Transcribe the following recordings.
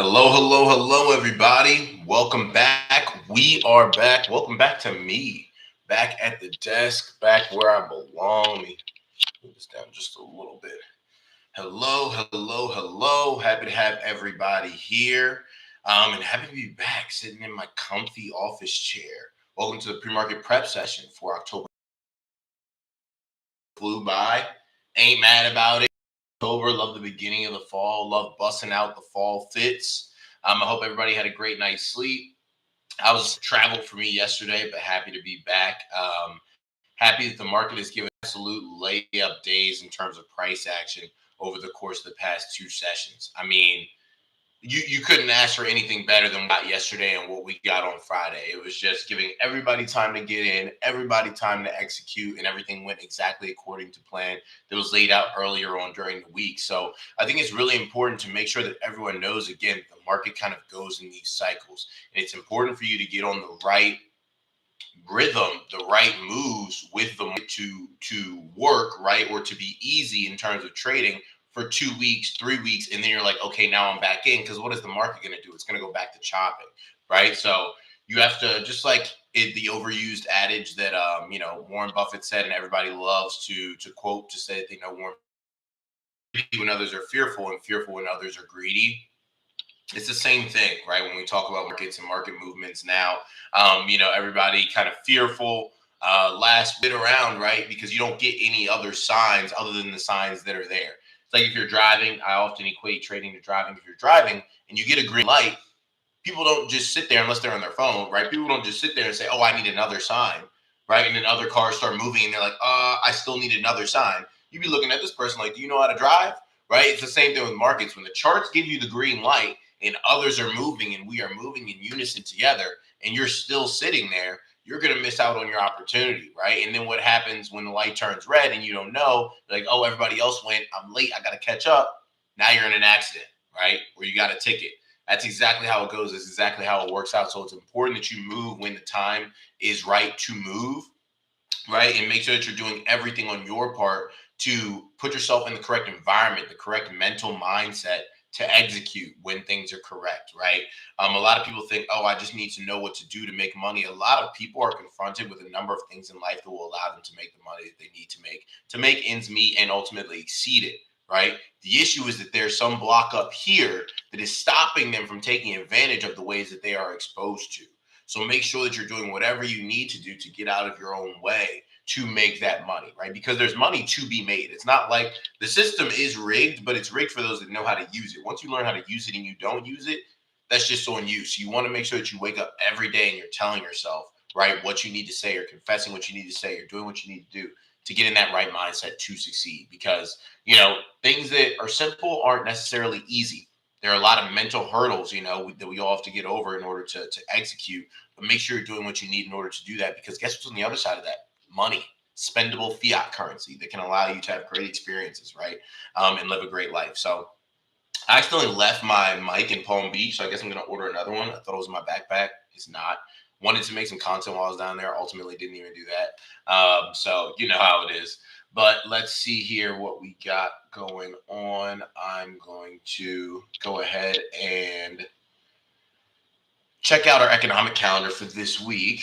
Hello, hello, hello, everybody. Welcome back. We are back. Welcome back to me. Back at the desk, back where I belong. Let me move this down just a little bit. Hello, hello, hello. Happy to have everybody here. And happy to be back sitting in my comfy office chair. Welcome to the pre-market prep session for October. Flew by. Ain't mad about it. October, love the beginning of the fall, love busting out the fall fits. I hope everybody had a great night's sleep. I was traveled for me yesterday, but happy to be back. Happy that the market has given absolute layup days in terms of price action over the course of the past two sessions. I mean, you couldn't ask for anything better than what we got yesterday and what we got on Friday. It was just giving everybody time to get in, everybody time to execute, and everything went exactly according to plan that was laid out earlier on during the week. So I think it's really important to make sure that everyone knows, again, the market kind of goes in these cycles. And it's important for you to get on the right rhythm, the right moves with the to work, right, or to be easy in terms of trading for 2 weeks, 3 weeks, and then you're like, okay, now I'm back in, because what is the market going to do? It's going to go back to chopping, right? So you have to, just like the overused adage that Warren Buffett said, and everybody loves to quote, to say that they know Warren, when others are fearful and fearful when others are greedy. It's the same thing, right? When we talk about markets and market movements now, everybody kind of fearful, last bit around, right? Because you don't get any other signs other than the signs that are there. It's like if you're driving, I often equate trading to driving. If you're driving and you get a green light, people don't just sit there unless they're on their phone, right? People don't just sit there and say, oh, I need another sign, right? And then other cars start moving and they're like, I still need another sign. You'd be looking at this person like, do you know how to drive? Right? It's the same thing with markets. When the charts give you the green light and others are moving and we are moving in unison together and you're still sitting there, you're going to miss out on your opportunity, right? And then what happens when the light turns red and you don't know, like, oh, everybody else went, I'm late, I got to catch up. Now you're in an accident, right? Or you got a ticket. That's exactly how it goes. It's exactly how it works out. So it's important that you move when the time is right to move, right? And make sure that you're doing everything on your part to put yourself in the correct environment, the correct mental mindset to execute when things are correct, right? A lot of people think, oh, I just need to know what to do to make money. A lot of people are confronted with a number of things in life that will allow them to make the money that they need to make ends meet and ultimately exceed it, right? The issue is that there's some block up here that is stopping them from taking advantage of the ways that they are exposed to. So make sure that you're doing whatever you need to do to get out of your own way to make that money, right? Because there's money to be made. It's not like the system is rigged, but it's rigged for those that know how to use it. Once you learn how to use it and you don't use it, that's just on you. So you want to make sure that you wake up every day and you're telling yourself, right, what you need to say, or confessing what you need to say, or doing what you need to do to get in that right mindset to succeed. Because, things that are simple aren't necessarily easy. There are a lot of mental hurdles, that we all have to get over in order to execute. But make sure you're doing what you need in order to do that. Because guess what's on the other side of that? Money, spendable fiat currency that can allow you to have great experiences, right? And live a great life. So I accidentally left my mic in Palm Beach, so I guess I'm going to order another one. I thought it was in my backpack. It's not. Wanted to make some content while I was down there. Ultimately, didn't even do that. So you know how it is. But let's see here what we got going on. I'm going to go ahead and check out our economic calendar for this week.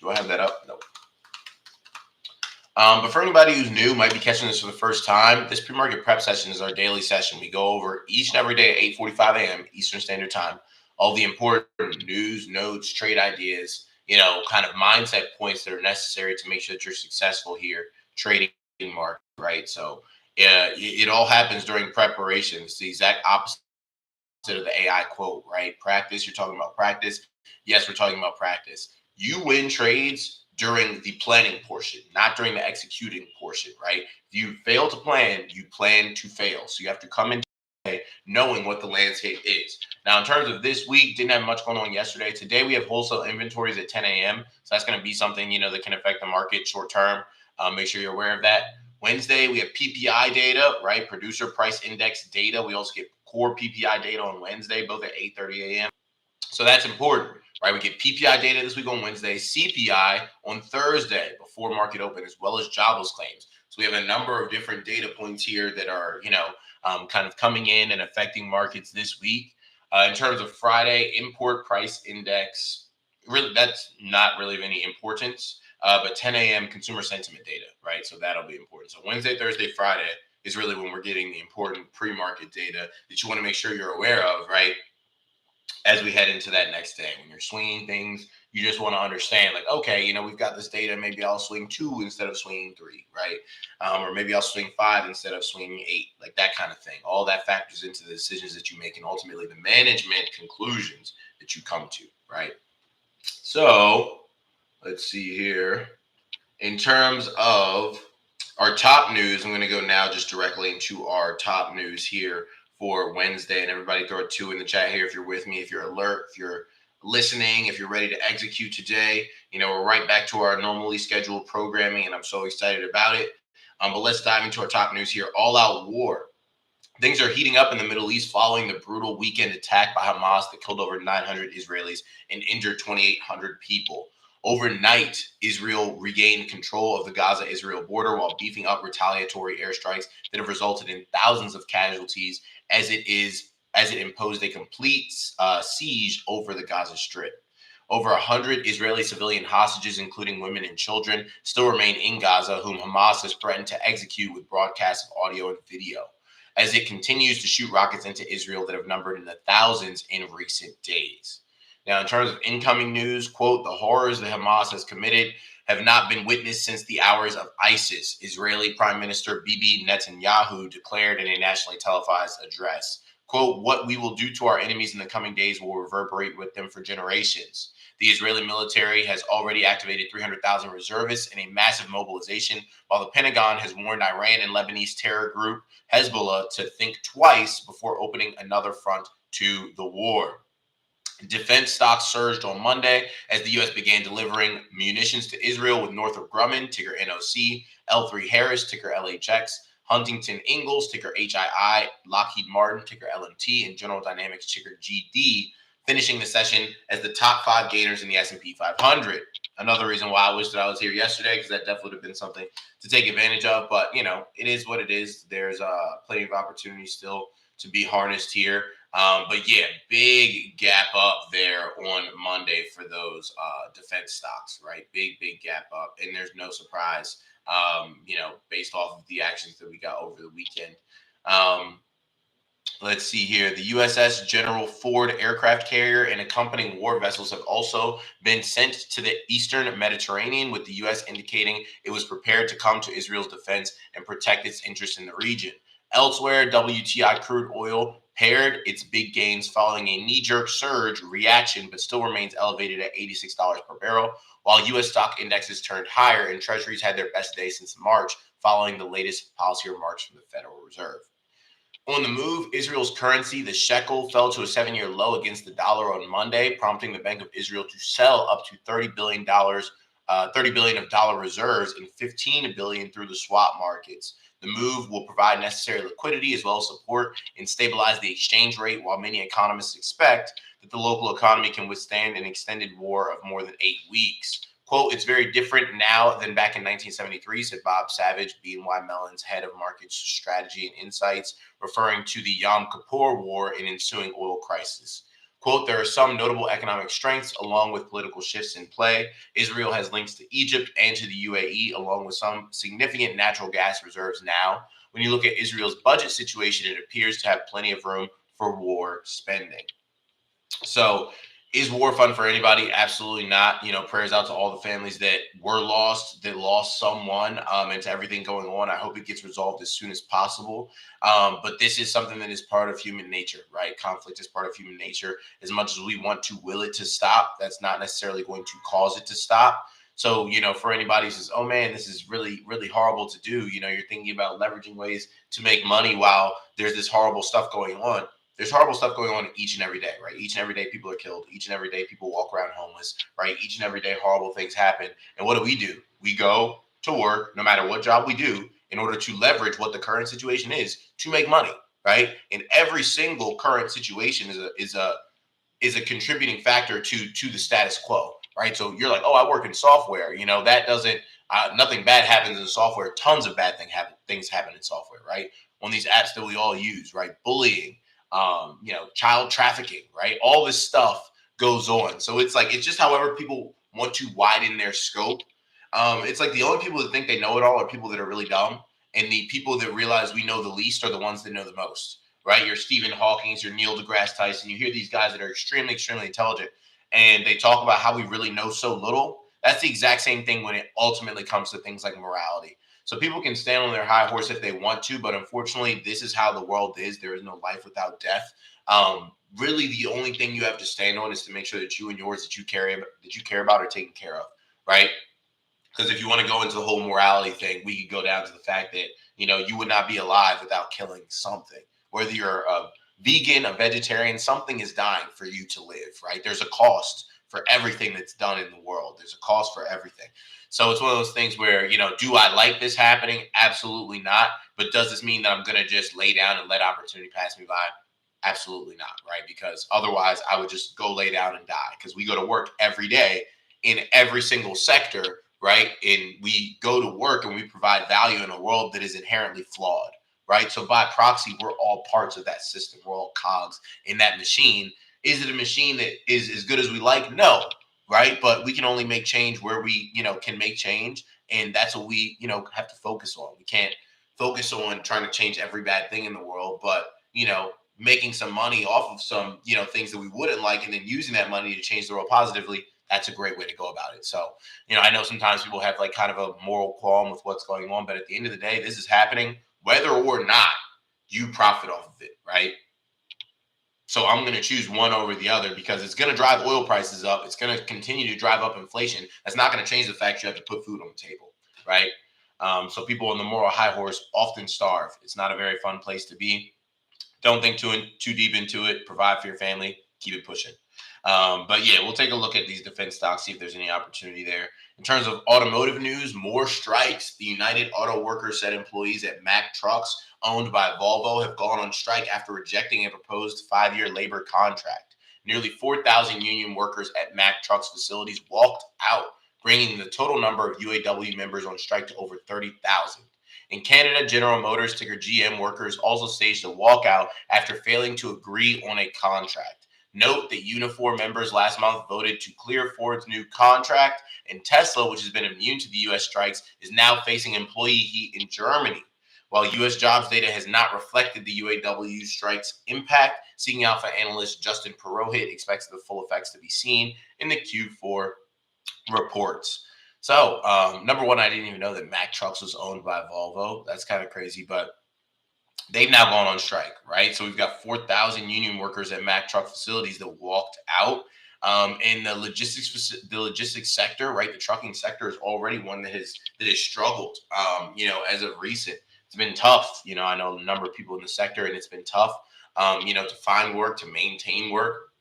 Do I have that up? No. But for anybody who's new, might be catching this for the first time, this pre-market prep session is our daily session. We go over each and every day at 8:45 a.m. Eastern Standard Time, all the important news, notes, trade ideas, kind of mindset points that are necessary to make sure that you're successful here trading market, right? So it all happens during preparation. It's the exact opposite of the AI quote, right? Practice, you're talking about practice. Yes, we're talking about practice. You win trades during the planning portion, not during the executing portion, right? If you fail to plan, you plan to fail. So you have to come in knowing what the landscape is. Now, in terms of this week, didn't have much going on yesterday. Today, we have wholesale inventories at 10 a.m. So that's going to be something, that can affect the market short term. Make sure you're aware of that. Wednesday, we have PPI data, right? Producer price index data. We also get core PPI data on Wednesday, both at 8:30 a.m. So that's important, right? We get PPI data this week on Wednesday, CPI on Thursday before market open, as well as jobless claims. So we have a number of different data points here that are, kind of coming in and affecting markets this week. In terms of Friday, import price index, really, that's not really of any importance. But 10 a.m. consumer sentiment data, right? So that'll be important. So Wednesday, Thursday, Friday is really when we're getting the important pre-market data that you want to make sure you're aware of, right? As we head into that next day, when you're swinging things, you just want to understand, like, okay, we've got this data. Maybe I'll swing 2 instead of swinging 3, right? Or maybe I'll swing 5 instead of swinging 8, like that kind of thing. All that factors into the decisions that you make and ultimately the management conclusions that you come to, right? So let's see here. In terms of our top news, I'm going to go now just directly into our top news here for Wednesday. And everybody throw a 2 in the chat here if you're with me, if you're alert, if you're listening, if you're ready to execute today. We're right back to our normally scheduled programming, and I'm so excited about it. But let's dive into our top news here. All-out war. Things are heating up in the Middle East following the brutal weekend attack by Hamas that killed over 900 Israelis and injured 2,800 people. Overnight, Israel regained control of the Gaza-Israel border while beefing up retaliatory airstrikes that have resulted in thousands of casualties as it imposed a complete siege over the Gaza Strip. Over 100 Israeli civilian hostages, including women and children, still remain in Gaza, whom Hamas has threatened to execute with broadcasts of audio and video, as it continues to shoot rockets into Israel that have numbered in the thousands in recent days. Now, in terms of incoming news, quote, the horrors that Hamas has committed have not been witnessed since the hours of ISIS, Israeli Prime Minister Bibi Netanyahu declared in a nationally televised address. Quote, what we will do to our enemies in the coming days will reverberate with them for generations. The Israeli military has already activated 300,000 reservists in a massive mobilization, while the Pentagon has warned Iran and Lebanese terror group Hezbollah to think twice before opening another front to the war. Defense stocks surged on Monday as the U.S. began delivering munitions to Israel with Northrop Grumman, ticker NOC, L3 Harris, ticker LHX, Huntington Ingalls, ticker HII, Lockheed Martin, ticker LMT, and General Dynamics, ticker GD, finishing the session as the top 5 gainers in the S&P 500. Another reason why I wish that I was here yesterday, because that definitely would have been something to take advantage of. But, it is what it is. There's plenty of opportunity still to be harnessed here. But yeah, big gap up there on Monday for those defense stocks, right? Big gap up. And there's no surprise, based off of the actions that we got over the weekend. Let's see here. The USS General Ford aircraft carrier and accompanying war vessels have also been sent to the Eastern Mediterranean, with the U.S. indicating it was prepared to come to Israel's defense and protect its interests in the region. Elsewhere, WTI crude oil paired its big gains following a knee-jerk surge reaction, but still remains elevated at $86 per barrel, while U.S. stock indexes turned higher and treasuries had their best day since March following the latest policy remarks from the Federal Reserve. On the move, Israel's currency, the shekel, fell to a 7-year low against the dollar on Monday, prompting the Bank of Israel to sell up to $30 billion of dollar reserves and $15 billion through the swap markets. The move will provide necessary liquidity as well as support and stabilize the exchange rate, while many economists expect that the local economy can withstand an extended war of more than 8 weeks. Quote, it's very different now than back in 1973, said Bob Savage, BNY Mellon's head of markets strategy and insights, referring to the Yom Kippur War and ensuing oil crisis. Quote, there are some notable economic strengths along with political shifts in play. Israel has links to Egypt and to the UAE, along with some significant natural gas reserves now. When you look at Israel's budget situation, it appears to have plenty of room for war spending. So, is war fun for anybody? Absolutely not. Prayers out to all the families that were lost, that lost someone, and to everything going on. I hope it gets resolved as soon as possible. But this is something that is part of human nature, right? Conflict is part of human nature. As much as we want to will it to stop, that's not necessarily going to cause it to stop. So, for anybody who says, oh man, this is really, really horrible to do, you're thinking about leveraging ways to make money while there's this horrible stuff going on. There's horrible stuff going on each and every day, right? Each and every day people are killed. Each and every day people walk around homeless, right? Each and every day horrible things happen. And what do? We go to work, no matter what job we do, in order to leverage what the current situation is to make money, right? And every single current situation is a contributing factor to the status quo, right? So you're like, oh, I work in software. That doesn't Nothing bad happens in software. Tons of bad things happen in software, right? On these apps that we all use, right? Bullying, child trafficking, right? All this stuff goes on. So it's just however people want to widen their scope. It's like the only people that think they know it all are people that are really dumb, and the people that realize we know the least are the ones that know the most, right? Your Stephen Hawking's, your Neil deGrasse Tyson. You hear these guys that are extremely, extremely intelligent, and they talk about how we really know so little. That's the exact same thing when it ultimately comes to things like morality. So people can stand on their high horse if they want to, but unfortunately, this is how the world is. There is no life without death. Really, the only thing you have to stand on is to make sure that you and yours that you care about are taken care of, right? Because if you want to go into the whole morality thing, we could go down to the fact that you would not be alive without killing something. Whether you're a vegan, a vegetarian, something is dying for you to live, right? There's a cost for everything that's done in the world. There's a cost for everything. So it's one of those things where, do I like this happening? Absolutely not. But does this mean that I'm going to just lay down and let opportunity pass me by? Absolutely not, right? Because otherwise I would just go lay down and die, because we go to work every day in every single sector, right? And we go to work and we provide value in a world that is inherently flawed, right? So by proxy, we're all parts of that system. We're all cogs in that machine. Is it a machine that is as good as we like? No, right? But we can only make change where we, can make change. And that's what we, have to focus on. We can't focus on trying to change every bad thing in the world, but, making some money off of some, things that we wouldn't like, and then using that money to change the world positively. That's a great way to go about it. So, I know sometimes people have like kind of a moral qualm with what's going on, but at the end of the day, this is happening whether or not you profit off of it, right? So I'm going to choose one over the other because it's going to drive oil prices up. It's going to continue to drive up inflation. That's not going to change the fact you have to put food on the table, right? So people on the moral high horse often starve. It's not a very fun place to be. Don't think too deep into it. Provide for your family. Keep it pushing. But yeah, we'll take a look at these defense stocks, see if there's any opportunity there. In terms of automotive news, more strikes. The United Auto Workers said employees at Mack Trucks, owned by Volvo, have gone on strike after rejecting a proposed 5-year labor contract. Nearly 4,000 union workers at Mack Trucks facilities walked out, bringing the total number of UAW members on strike to over 30,000. In Canada, General Motors, ticker GM, workers also staged a walkout after failing to agree on a contract. Note that Unifor members last month voted to clear Ford's new contract, and Tesla, which has been immune to the U.S. strikes, is now facing employee heat in Germany. While U.S. jobs data has not reflected the UAW strikes' impact, Seeking Alpha analyst Justin Perohit expects the full effects to be seen in the Q4 reports. So, number one, I didn't even know that Mack Trucks was owned by Volvo. That's kind of crazy, but they've now gone on strike, right? So we've got 4,000 union workers at Mack Truck facilities that walked out. In the logistics sector, right? The trucking sector is already one that has struggled. As of recent, it's been tough. I know a number of people in the sector, and it's been tough. To find work, to maintain work,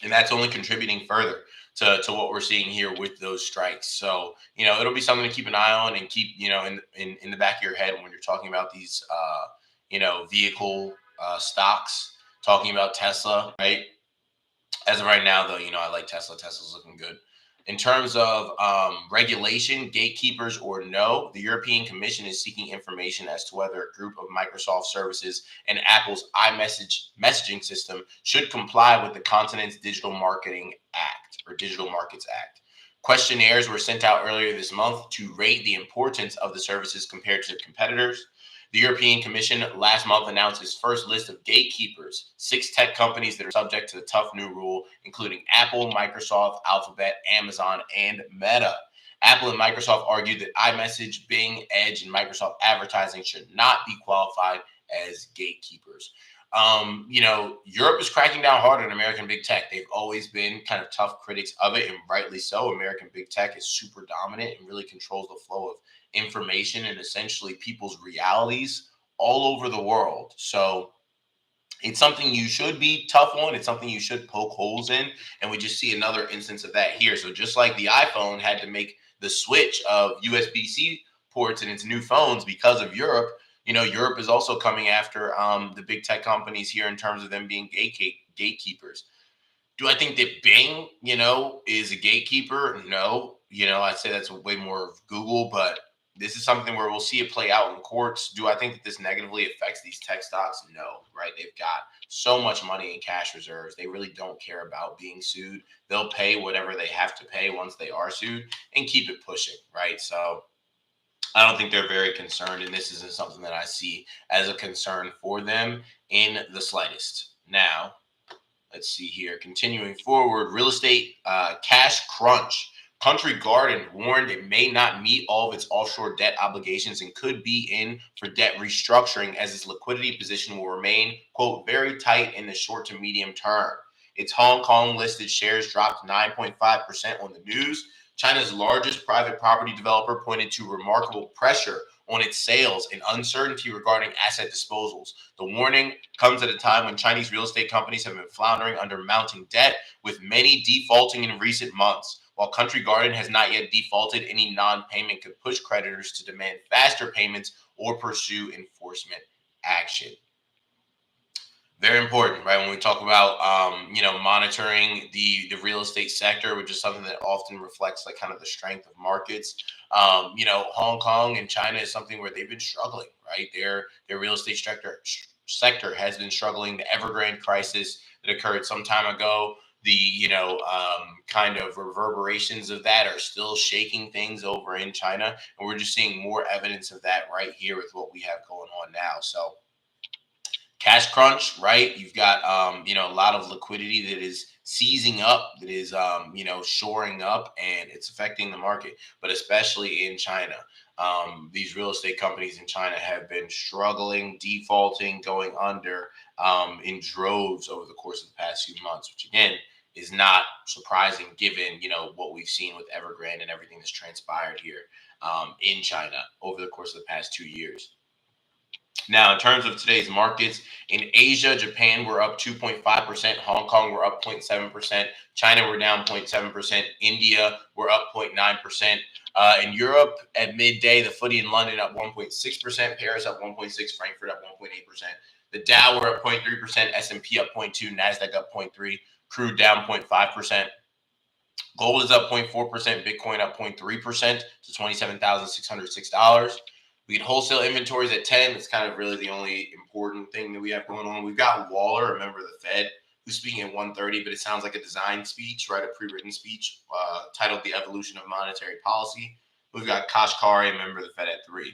and that's only contributing further to what we're seeing here with those strikes. So, it'll be something to keep an eye on and keep, in the back of your head when you're talking about these, vehicle stocks, talking about Tesla, right? As of right now, though, I like Tesla. Tesla's looking good. In terms of regulation, gatekeepers or no, the European Commission is seeking information as to whether a group of Microsoft services and Apple's messaging system should comply with the continent's Digital Marketing Act or Digital Markets Act. Questionnaires were sent out earlier this month to rate the importance of the services compared to competitors. The European Commission last month announced its first list of gatekeepers, 6 tech companies that are subject to the tough new rule, including Apple, Microsoft, Alphabet, Amazon, and Meta. Apple and Microsoft argued that iMessage, Bing, Edge, and Microsoft Advertising should not be qualified as gatekeepers. Europe is cracking down hard on American big tech. They've always been kind of tough critics of it, and rightly so. American big tech is super dominant and really controls the flow of information and essentially people's realities all over the world. So it's something you should be tough on. It's something you should poke holes in. And we just see another instance of that here. So just like the iPhone had to make the switch of USB-C ports in its new phones because of Europe, Europe is also coming after the big tech companies here in terms of them being gatekeepers. Do I think that Bing, is a gatekeeper? No. I'd say that's way more of Google, but this is something where we'll see it play out in courts. Do I think that this negatively affects these tech stocks? No, right? They've got so much money in cash reserves. They really don't care about being sued. They'll pay whatever they have to pay once they are sued and keep it pushing, right? So I don't think they're very concerned, and this isn't something that I see as a concern for them in the slightest. Now, let's see here. Continuing forward, real estate cash crunch. Country Garden warned it may not meet all of its offshore debt obligations and could be in for debt restructuring as its liquidity position will remain, quote, very tight in the short to medium term. Its Hong Kong listed shares dropped 9.5% on the news. China's largest private property developer pointed to remarkable pressure on its sales and uncertainty regarding asset disposals. The warning comes at a time when Chinese real estate companies have been floundering under mounting debt, with many defaulting in recent months. While Country Garden has not yet defaulted, any non-payment could push creditors to demand faster payments or pursue enforcement action. Very important, right? When we talk about, monitoring the real estate sector, which is something that often reflects like kind of the strength of markets. Hong Kong and China is something where they've been struggling, right? Their real estate sector has been struggling. The Evergrande crisis that occurred some time ago, the kind of reverberations of that are still shaking things over in China, and we're just seeing more evidence of that right here with what we have going on now. So cash crunch, right? You've got a lot of liquidity that is seizing up, that is shoring up, and it's affecting the market, but especially in China. These real estate companies in China have been struggling, defaulting, going under in droves over the course of the past few months, which again is not surprising given what we've seen with Evergrande and everything that's transpired here in China over the course of the past 2 years. Now, in terms of today's markets, in Asia, Japan were up 2.5%, Hong Kong were up 0.7%, China were down 0.7%, India were up 0.9%. In Europe, at midday, the FTSE in London up 1.6%, Paris up 1.6%, Frankfurt up 1.8%. The Dow were up 0.3%, S&P up 0.2%, Nasdaq up 0.3%, crude down 0.5%. Gold is up 0.4%, Bitcoin up 0.3% to $27,606. We get wholesale inventories at 10. That's kind of really the only important thing that we have going on. We've got Waller, a member of the Fed, who's speaking at 1:30, but it sounds like a design speech, right? A pre-written speech titled The Evolution of Monetary Policy. We've got Kashkari, a member of the Fed, at 3.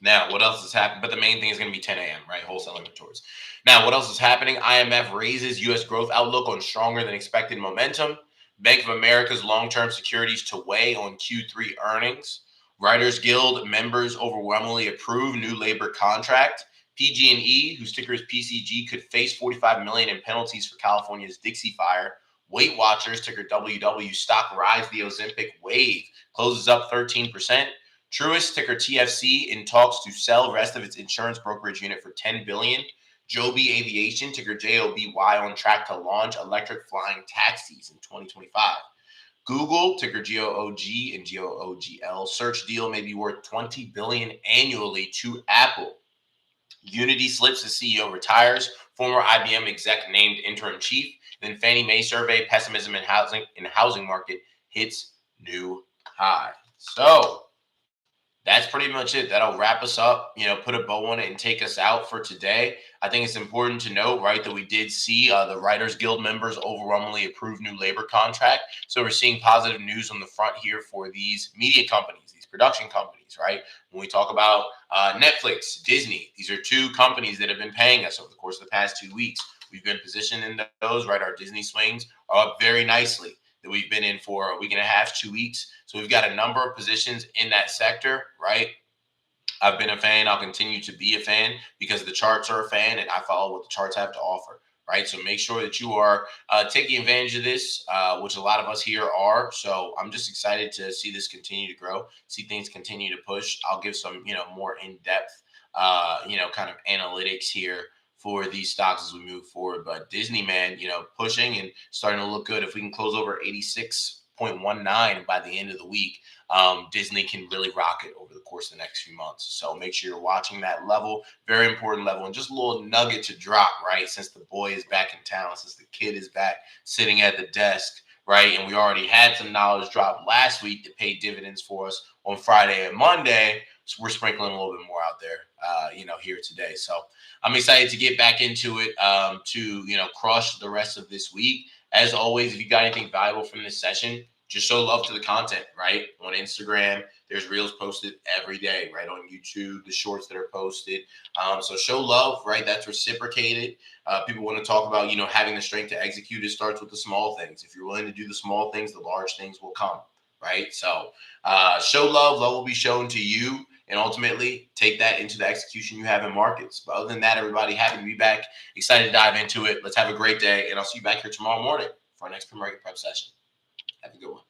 Now, what else has happened? But the main thing is going to be 10 a.m., right? Wholesale inventories. Now, what else is happening? IMF raises U.S. growth outlook on stronger than expected momentum. Bank of America's long-term securities to weigh on Q3 earnings. Writers Guild members overwhelmingly approve new labor contract. PG&E, whose ticker is PCG, could face $45 million in penalties for California's Dixie Fire. Weight Watchers, ticker WW, stock rise the Ozempic wave, closes up 13%. Truist, ticker TFC, in talks to sell rest of its insurance brokerage unit for $10 billion. Joby Aviation, ticker JOBY, on track to launch electric flying taxis in 2025. Google, ticker GOOG and GOOGL, search deal may be worth $20 billion annually to Apple. Unity slips as CEO retires. Former IBM exec named interim chief. Then Fannie Mae survey, pessimism in housing market hits new high. So that's pretty much it. That'll wrap us up, put a bow on it and take us out for today. I think it's important to note, right, that we did see the Writers Guild members overwhelmingly approve new labor contract. So we're seeing positive news on the front here for these media companies, these production companies, right? When we talk about Netflix, Disney, these are two companies that have been paying us over the course of the past 2 weeks. We've been positioned in those, right? Our Disney swings are up very nicely that we've been in for a week and a half, 2 weeks. So we've got a number of positions in that sector, right? I've been a fan. I'll continue to be a fan because the charts are a fan and I follow what the charts have to offer, right? So make sure that you are taking advantage of this, which a lot of us here are. So I'm just excited to see this continue to grow, see things continue to push. I'll give some, more in-depth, kind of analytics here for these stocks as we move forward. But Disney, man, pushing and starting to look good. If we can close over 86.19 by the end of the week, Disney can really rock it over the course of the next few months. So make sure you're watching that level. Very important level. And just a little nugget to drop, right? Since the boy is back in town, since the kid is back sitting at the desk, right? And we already had some knowledge drop last week that paid dividends for us on Friday and Monday. So we're sprinkling a little bit more out there, here today. So I'm excited to get back into it, to crush the rest of this week. As always, if you got anything valuable from this session, just show love to the content, right? On Instagram, there's reels posted every day, right? On YouTube, the shorts that are posted. So show love, right? That's reciprocated. People want to talk about, having the strength to execute. It starts with the small things. If you're willing to do the small things, the large things will come, right? So show love. Love will be shown to you. And ultimately, take that into the execution you have in markets. But other than that, everybody, happy to be back. Excited to dive into it. Let's have a great day. And I'll see you back here tomorrow morning for our next Premarket Prep session. Have a good one.